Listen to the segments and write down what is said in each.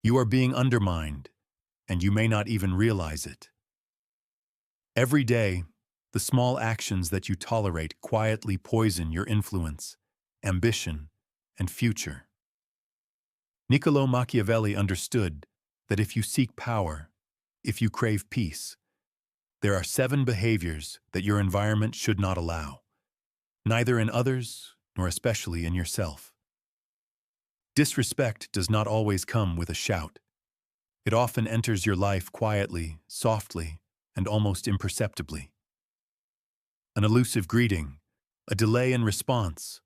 You are being undermined, and you may not even realize it. Every day, the small actions that you tolerate quietly poison your influence, ambition, and future. Niccolo Machiavelli understood that if you seek power, if you crave peace, there are 7 behaviors that your environment should not allow, neither in others nor especially in yourself. Disrespect does not always come with a shout. It often enters your life quietly, softly, and almost imperceptibly. An elusive greeting, a delay in response,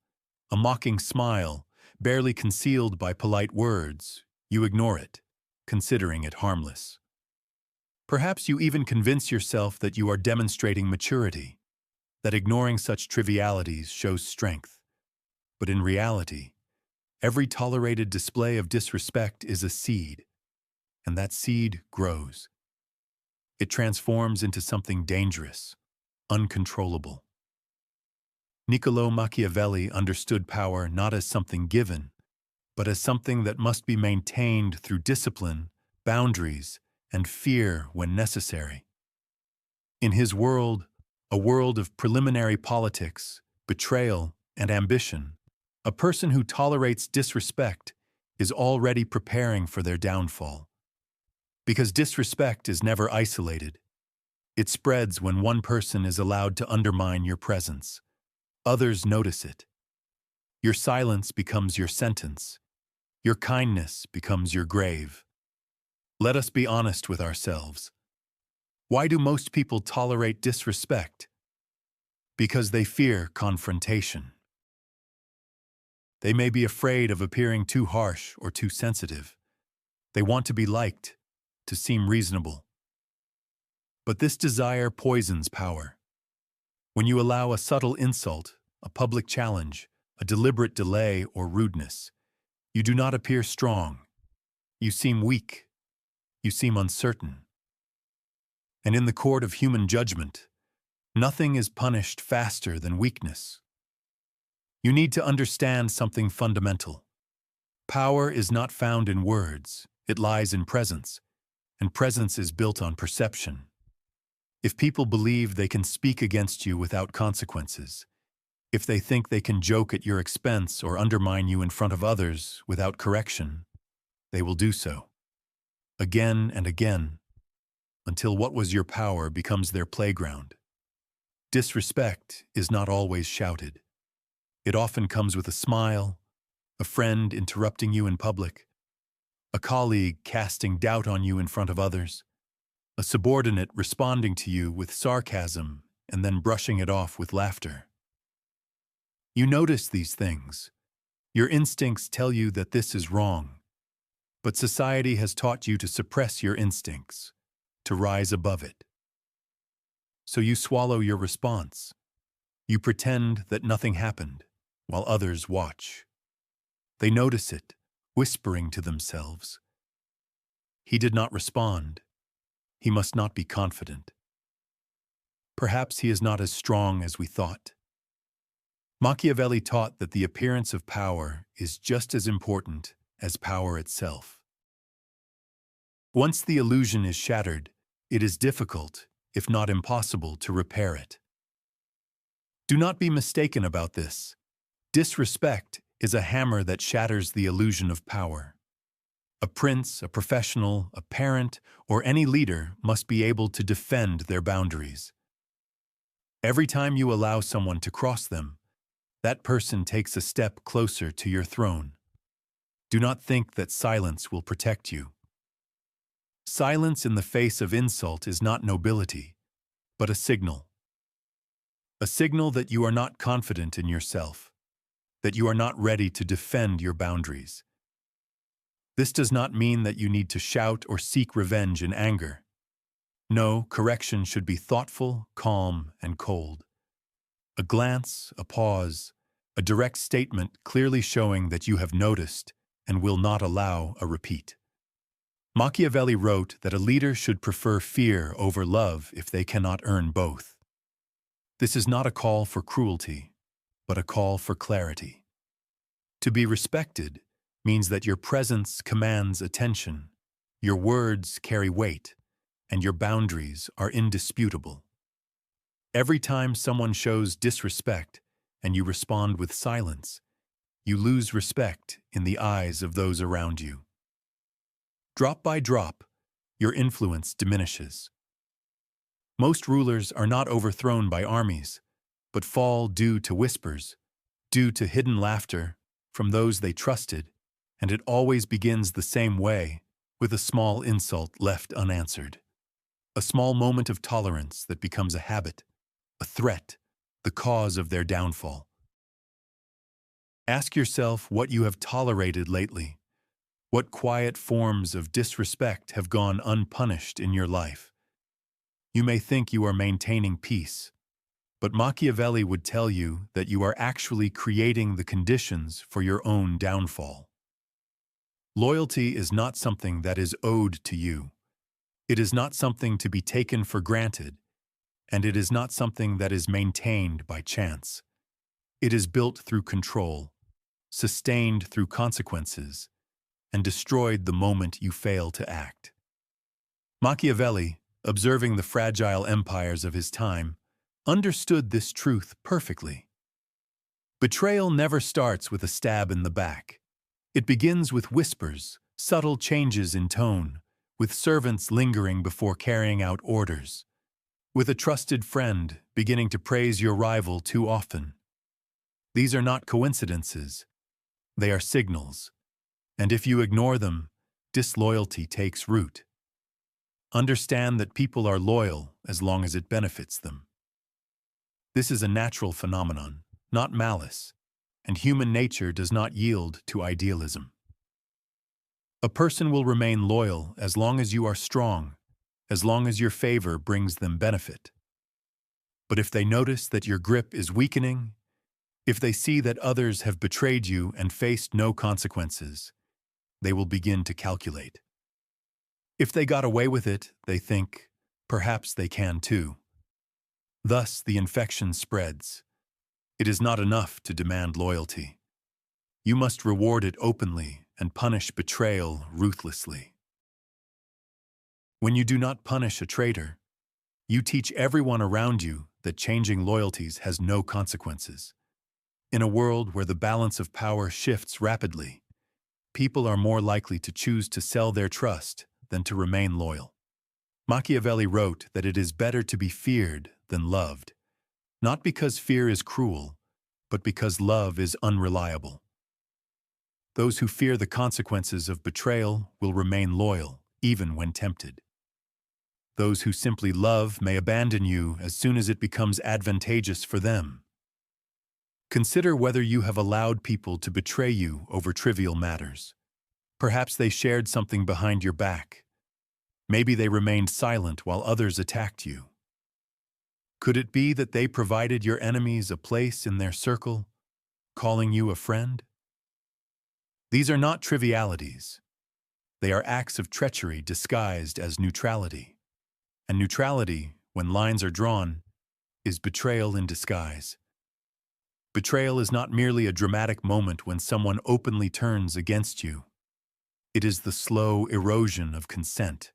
a mocking smile, barely concealed by polite words, you ignore it, considering it harmless. Perhaps you even convince yourself that you are demonstrating maturity, that ignoring such trivialities shows strength. But in reality, every tolerated display of disrespect is a seed, and that seed grows. It transforms into something dangerous, uncontrollable. Niccolo Machiavelli understood power not as something given, but as something that must be maintained through discipline, boundaries, and fear when necessary. In his world, a world of preliminary politics, betrayal, and ambition, a person who tolerates disrespect is already preparing for their downfall. Because disrespect is never isolated. It spreads when one person is allowed to undermine your presence. Others notice it. Your silence becomes your sentence. Your kindness becomes your grave. Let us be honest with ourselves. Why do most people tolerate disrespect? Because they fear confrontation. They may be afraid of appearing too harsh or too sensitive. They want to be liked, to seem reasonable. But this desire poisons power. When you allow a subtle insult, a public challenge, a deliberate delay or rudeness, you do not appear strong. You seem weak. You seem uncertain. And in the court of human judgment, nothing is punished faster than weakness. You need to understand something fundamental. Power is not found in words, it lies in presence, and presence is built on perception. If people believe they can speak against you without consequences, if they think they can joke at your expense or undermine you in front of others without correction, they will do so. Again and again, until what was your power becomes their playground. Disrespect is not always shouted. It often comes with a smile, a friend interrupting you in public, a colleague casting doubt on you in front of others, a subordinate responding to you with sarcasm and then brushing it off with laughter. You notice these things. Your instincts tell you that this is wrong, but society has taught you to suppress your instincts, to rise above it. So you swallow your response. You pretend that nothing happened, while others watch. They notice it, whispering to themselves. He did not respond. He must not be confident. Perhaps he is not as strong as we thought. Machiavelli taught that the appearance of power is just as important as power itself. Once the illusion is shattered, it is difficult, if not impossible, to repair it. Do not be mistaken about this. Disrespect is a hammer that shatters the illusion of power. A prince, a professional, a parent, or any leader must be able to defend their boundaries. Every time you allow someone to cross them, that person takes a step closer to your throne. Do not think that silence will protect you. Silence in the face of insult is not nobility, but a signal. A signal that you are not confident in yourself, that you are not ready to defend your boundaries. This does not mean that you need to shout or seek revenge in anger. No, correction should be thoughtful, calm, and cold. A glance, a pause, a direct statement clearly showing that you have noticed and will not allow a repeat. Machiavelli wrote that a leader should prefer fear over love if they cannot earn both. This is not a call for cruelty, but a call for clarity. To be respected means that your presence commands attention, Your words carry weight, and your boundaries are indisputable. Every time someone shows disrespect and you respond with silence, you lose respect in the eyes of those around you. Drop by drop, your influence diminishes. Most rulers are not overthrown by armies, but fall due to whispers, due to hidden laughter from those they trusted, and it always begins the same way, with a small insult left unanswered. A small moment of tolerance that becomes a habit, a threat, the cause of their downfall. Ask yourself what you have tolerated lately. What quiet forms of disrespect have gone unpunished in your life? You may think you are maintaining peace, but Machiavelli would tell you that you are actually creating the conditions for your own downfall. Loyalty is not something that is owed to you. It is not something to be taken for granted, and it is not something that is maintained by chance. It is built through control, sustained through consequences, and destroyed the moment you fail to act. Machiavelli, observing the fragile empires of his time, understood this truth perfectly. Betrayal never starts with a stab in the back. It begins with whispers, subtle changes in tone, with servants lingering before carrying out orders, with a trusted friend beginning to praise your rival too often. These are not coincidences. They are signals, and if you ignore them, disloyalty takes root. Understand that people are loyal as long as it benefits them. This is a natural phenomenon, not malice, and human nature does not yield to idealism. A person will remain loyal as long as you are strong, as long as your favor brings them benefit. But if they notice that your grip is weakening, if they see that others have betrayed you and faced no consequences, they will begin to calculate. If they got away with it, they think, perhaps they can too. Thus, the infection spreads. It is not enough to demand loyalty. You must reward it openly and punish betrayal ruthlessly. When you do not punish a traitor, you teach everyone around you that changing loyalties has no consequences. In a world where the balance of power shifts rapidly, people are more likely to choose to sell their trust than to remain loyal. Machiavelli wrote that it is better to be feared than loved, not because fear is cruel, but because love is unreliable. Those who fear the consequences of betrayal will remain loyal, even when tempted. Those who simply love may abandon you as soon as it becomes advantageous for them. Consider whether you have allowed people to betray you over trivial matters. Perhaps they shared something behind your back. Maybe they remained silent while others attacked you. Could it be that they provided your enemies a place in their circle, calling you a friend? These are not trivialities. They are acts of treachery disguised as neutrality. And neutrality, when lines are drawn, is betrayal in disguise. Betrayal is not merely a dramatic moment when someone openly turns against you. It is the slow erosion of consent.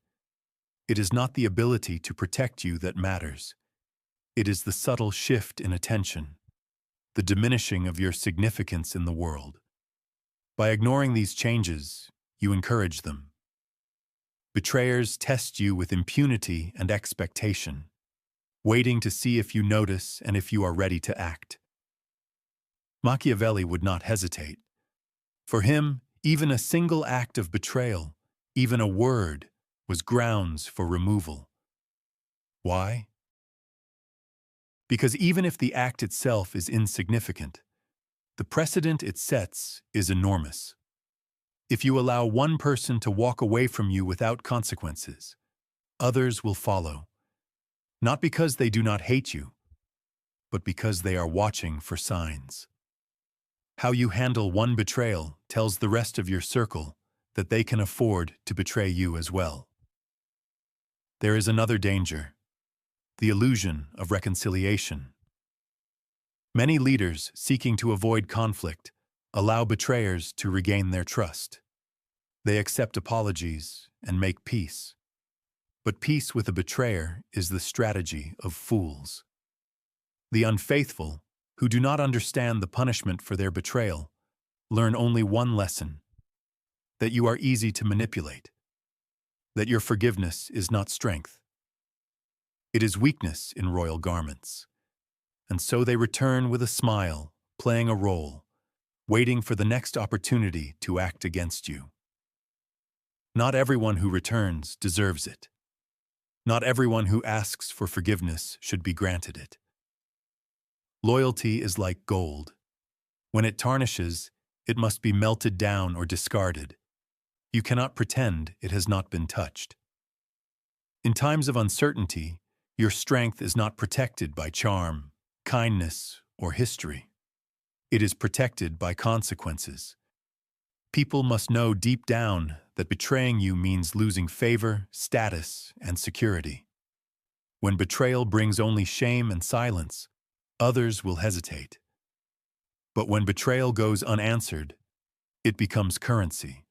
It is not the ability to protect you that matters. It is the subtle shift in attention, the diminishing of your significance in the world. By ignoring these changes, you encourage them. Betrayers test you with impunity and expectation, waiting to see if you notice and if you are ready to act. Machiavelli would not hesitate. For him, even a single act of betrayal, even a word, was grounds for removal. Why? Because even if the act itself is insignificant, the precedent it sets is enormous. If you allow one person to walk away from you without consequences, others will follow, not because they do not hate you, but because they are watching for signs. How you handle one betrayal tells the rest of your circle that they can afford to betray you as well. There is another danger, the illusion of reconciliation. Many leaders seeking to avoid conflict allow betrayers to regain their trust. They accept apologies and make peace. But peace with a betrayer is the strategy of fools. The unfaithful, who do not understand the punishment for their betrayal, learn only one lesson: that you are easy to manipulate, that your forgiveness is not strength. It is weakness in royal garments. And so they return with a smile, playing a role, waiting for the next opportunity to act against you. Not everyone who returns deserves it. Not everyone who asks for forgiveness should be granted it. Loyalty is like gold. When it tarnishes, it must be melted down or discarded. You cannot pretend it has not been touched. In times of uncertainty, your strength is not protected by charm, kindness, or history. It is protected by consequences. People must know deep down that betraying you means losing favor, status, and security. When betrayal brings only shame and silence, others will hesitate. But when betrayal goes unanswered, it becomes currency.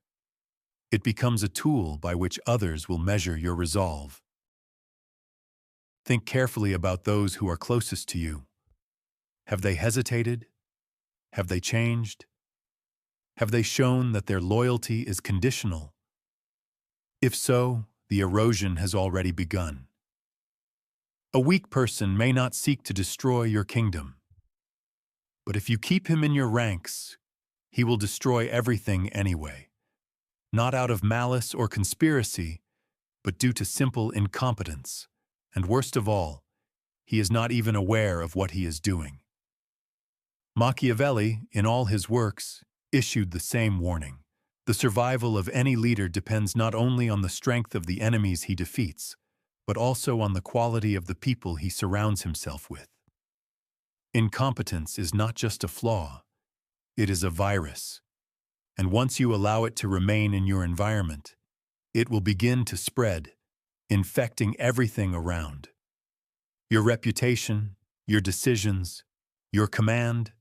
It becomes a tool by which others will measure your resolve. Think carefully about those who are closest to you. Have they hesitated? Have they changed? Have they shown that their loyalty is conditional? If so, the erosion has already begun. A weak person may not seek to destroy your kingdom. But if you keep him in your ranks, he will destroy everything anyway. Not out of malice or conspiracy, but due to simple incompetence. And worst of all, he is not even aware of what he is doing. Machiavelli, in all his works, issued the same warning. The survival of any leader depends not only on the strength of the enemies he defeats, but also on the quality of the people he surrounds himself with. Incompetence is not just a flaw, it is a virus. And once you allow it to remain in your environment, it will begin to spread, infecting everything around. Your reputation, your decisions, your command.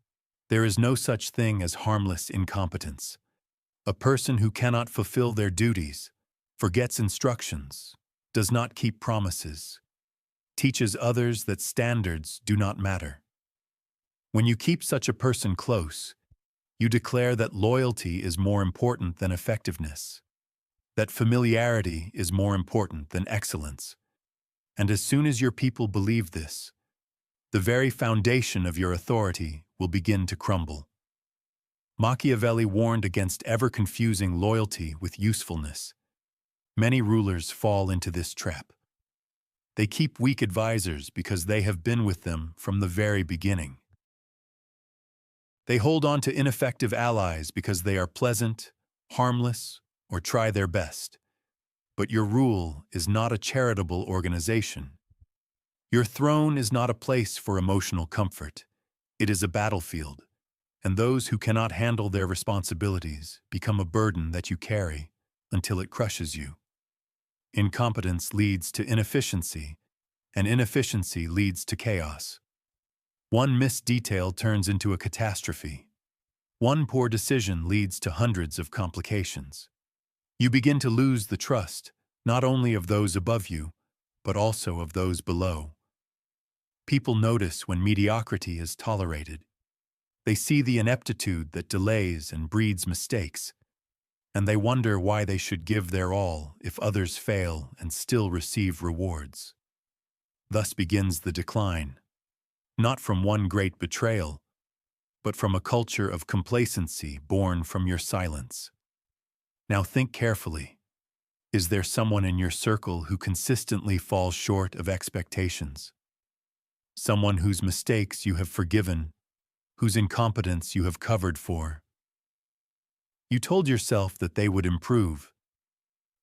There is no such thing as harmless incompetence. A person who cannot fulfill their duties, forgets instructions, does not keep promises, teaches others that standards do not matter. When you keep such a person close, you declare that loyalty is more important than effectiveness, that familiarity is more important than excellence. And as soon as your people believe this, the very foundation of your authority will begin to crumble. Machiavelli warned against ever confusing loyalty with usefulness. Many rulers fall into this trap. They keep weak advisors because they have been with them from the very beginning. They hold on to ineffective allies because they are pleasant, harmless, or try their best. But your rule is not a charitable organization. Your throne is not a place for emotional comfort. It is a battlefield, and those who cannot handle their responsibilities become a burden that you carry until it crushes you. Incompetence leads to inefficiency, and inefficiency leads to chaos. One missed detail turns into a catastrophe. One poor decision leads to hundreds of complications. You begin to lose the trust, not only of those above you, but also of those below. People notice when mediocrity is tolerated. They see the ineptitude that delays and breeds mistakes, and they wonder why they should give their all if others fail and still receive rewards. Thus begins the decline, not from one great betrayal, but from a culture of complacency born from your silence. Now think carefully. Is there someone in your circle who consistently falls short of expectations? Someone whose mistakes you have forgiven, whose incompetence you have covered for? You told yourself that they would improve,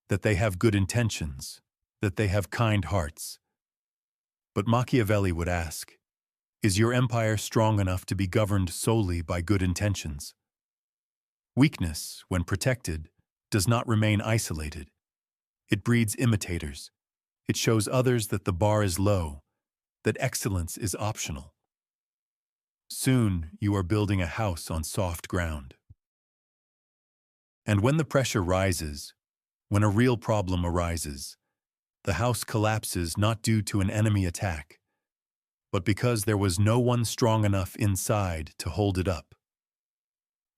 that they have good intentions, that they have kind hearts. But Machiavelli would ask, is your empire strong enough to be governed solely by good intentions? Weakness, when protected, does not remain isolated. It breeds imitators. It shows others that the bar is low, that excellence is optional. Soon you are building a house on soft ground. And when the pressure rises, when a real problem arises, the house collapses not due to an enemy attack, but because there was no one strong enough inside to hold it up.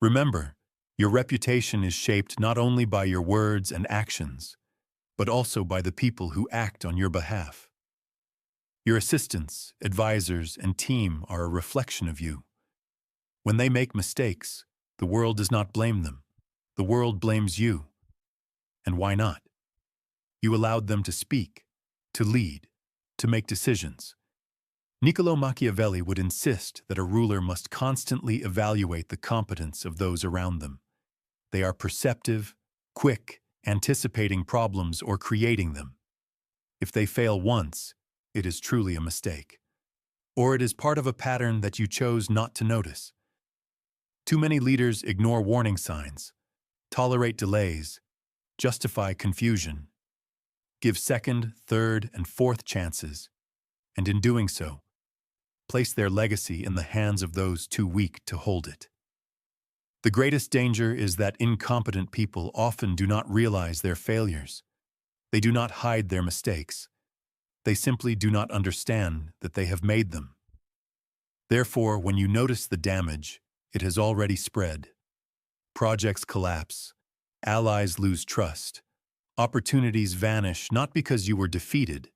Remember, your reputation is shaped not only by your words and actions, but also by the people who act on your behalf. Your assistants, advisors, and team are a reflection of you. When they make mistakes, the world does not blame them. The world blames you. And why not? You allowed them to speak, to lead, to make decisions. Niccolo Machiavelli would insist that a ruler must constantly evaluate the competence of those around them. They are perceptive, quick, anticipating problems or creating them. If they fail once, it is truly a mistake. Or it is part of a pattern that you chose not to notice. Too many leaders ignore warning signs, tolerate delays, justify confusion, give second, third, and fourth chances, and in doing so, place their legacy in the hands of those too weak to hold it. The greatest danger is that incompetent people often do not realize their failures. They do not hide their mistakes. They simply do not understand that they have made them. Therefore, when you notice the damage, it has already spread. Projects collapse. Allies lose trust. Opportunities vanish not because you were defeated,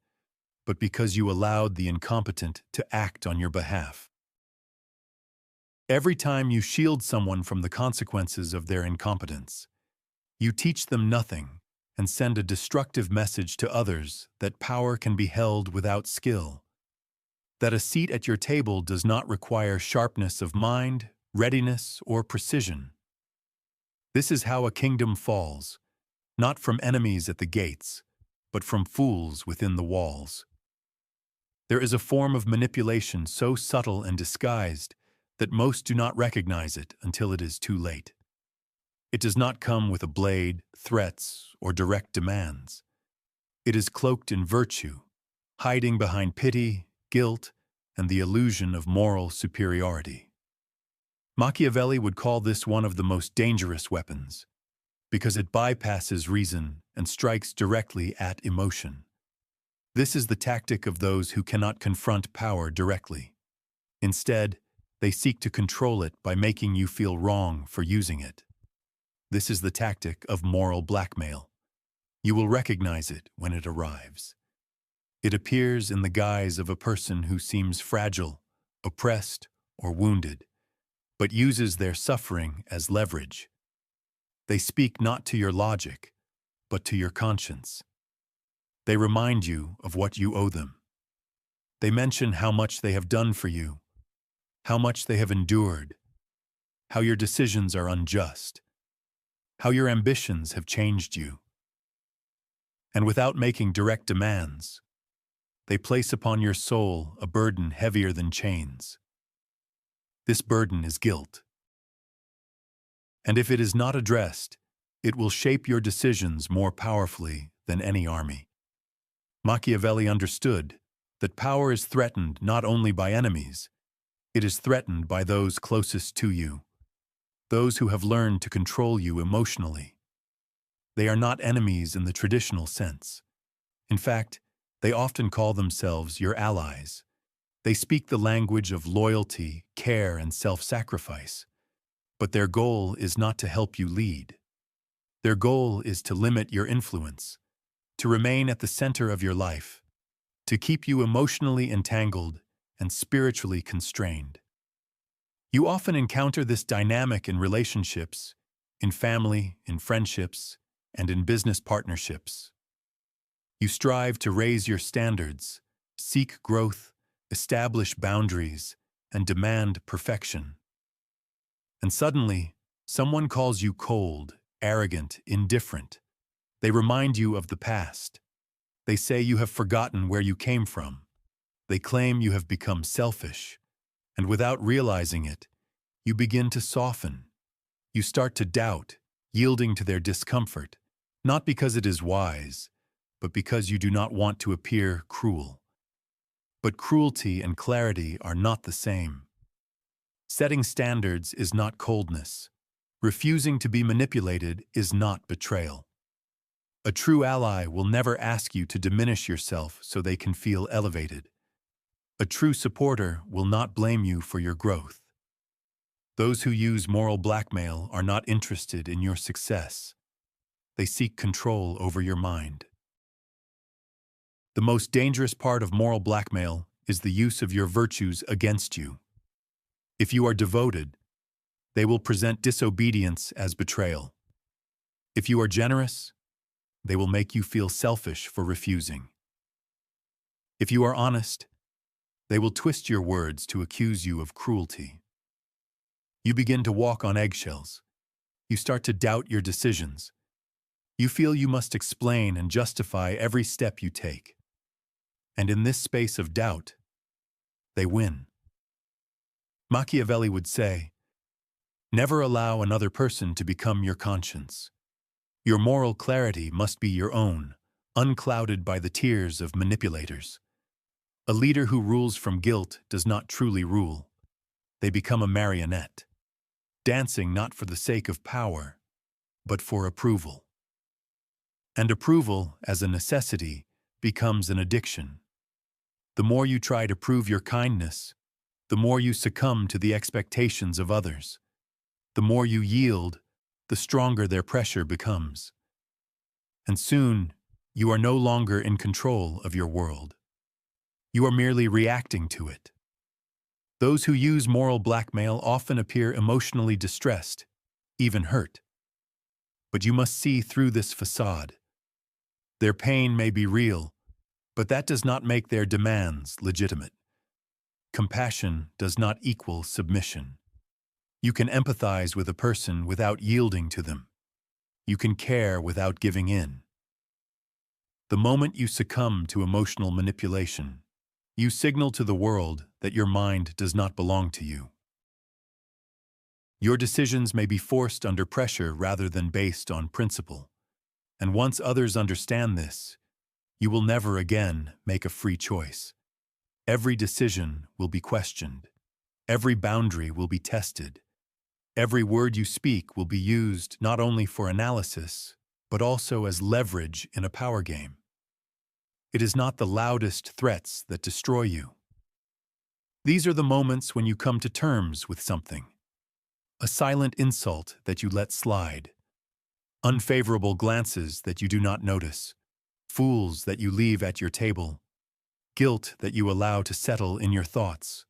but because you allowed the incompetent to act on your behalf. Every time you shield someone from the consequences of their incompetence, you teach them nothing and send a destructive message to others that power can be held without skill, that a seat at your table does not require sharpness of mind, readiness, or precision. This is how a kingdom falls, not from enemies at the gates, but from fools within the walls. There is a form of manipulation so subtle and disguised that most do not recognize it until it is too late. It does not come with a blade, threats, or direct demands. It is cloaked in virtue, hiding behind pity, guilt, and the illusion of moral superiority. Machiavelli would call this one of the most dangerous weapons, because it bypasses reason and strikes directly at emotion. This is the tactic of those who cannot confront power directly. Instead, they seek to control it by making you feel wrong for using it. This is the tactic of moral blackmail. You will recognize it when it arrives. It appears in the guise of a person who seems fragile, oppressed, or wounded, but uses their suffering as leverage. They speak not to your logic, but to your conscience. They remind you of what you owe them. They mention how much they have done for you, how much they have endured, how your decisions are unjust, how your ambitions have changed you. And without making direct demands, they place upon your soul a burden heavier than chains. This burden is guilt. And if it is not addressed, it will shape your decisions more powerfully than any army. Machiavelli understood that power is threatened not only by enemies, it is threatened by those closest to you, those who have learned to control you emotionally. They are not enemies in the traditional sense. In fact, they often call themselves your allies. They speak the language of loyalty, care, and self-sacrifice. But their goal is not to help you lead. Their goal is to limit your influence, to remain at the center of your life, to keep you emotionally entangled and spiritually constrained. You often encounter this dynamic in relationships, in family, in friendships, and in business partnerships. You strive to raise your standards, seek growth, establish boundaries, and demand perfection. And suddenly, someone calls you cold, arrogant, indifferent. They remind you of the past. They say you have forgotten where you came from. They claim you have become selfish. And without realizing it, you begin to soften. You start to doubt, yielding to their discomfort, not because it is wise, but because you do not want to appear cruel. But cruelty and clarity are not the same. Setting standards is not coldness. Refusing to be manipulated is not betrayal. A true ally will never ask you to diminish yourself so they can feel elevated. A true supporter will not blame you for your growth. Those who use moral blackmail are not interested in your success. They seek control over your mind. The most dangerous part of moral blackmail is the use of your virtues against you. If you are devoted, they will present disobedience as betrayal. If you are generous, they will make you feel selfish for refusing. If you are honest, they will twist your words to accuse you of cruelty. You begin to walk on eggshells. You start to doubt your decisions. You feel you must explain and justify every step you take. And in this space of doubt, they win. Machiavelli would say, "Never allow another person to become your conscience. Your moral clarity must be your own, unclouded by the tears of manipulators. A leader who rules from guilt does not truly rule. They become a marionette, dancing not for the sake of power, but for approval. And approval, as a necessity, becomes an addiction. The more you try to prove your kindness, the more you succumb to the expectations of others. The more you yield, the stronger their pressure becomes. And soon, you are no longer in control of your world. You are merely reacting to it. Those who use moral blackmail often appear emotionally distressed, even hurt. But you must see through this facade. Their pain may be real, but that does not make their demands legitimate. Compassion does not equal submission. You can empathize with a person without yielding to them. You can care without giving in. The moment you succumb to emotional manipulation, you signal to the world that your mind does not belong to you. Your decisions may be forced under pressure rather than based on principle. And once others understand this, you will never again make a free choice. Every decision will be questioned. Every boundary will be tested. Every word you speak will be used not only for analysis, but also as leverage in a power game. It is not the loudest threats that destroy you. These are the moments when you come to terms with something. A silent insult that you let slide. Unfavorable glances that you do not notice. Fools that you leave at your table. Guilt that you allow to settle in your thoughts.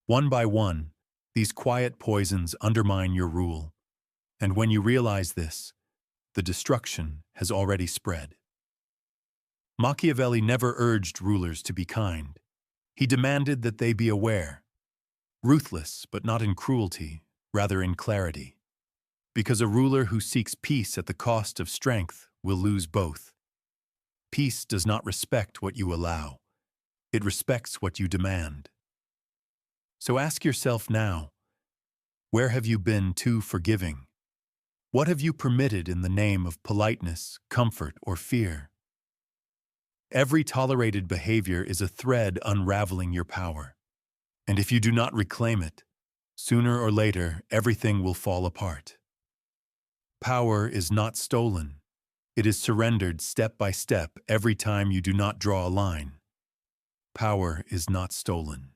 One by one, these quiet poisons undermine your rule. And when you realize this, the destruction has already spread. Machiavelli never urged rulers to be kind. He demanded that they be aware. Ruthless, but not in cruelty, rather in clarity. Because a ruler who seeks peace at the cost of strength will lose both. Peace does not respect what you allow. It respects what you demand. So ask yourself now, where have you been too forgiving? What have you permitted in the name of politeness, comfort, or fear? Every tolerated behavior is a thread unraveling your power. And if you do not reclaim it, sooner or later, everything will fall apart. Power is not stolen. It is surrendered step by step every time you do not draw a line. Power is not stolen.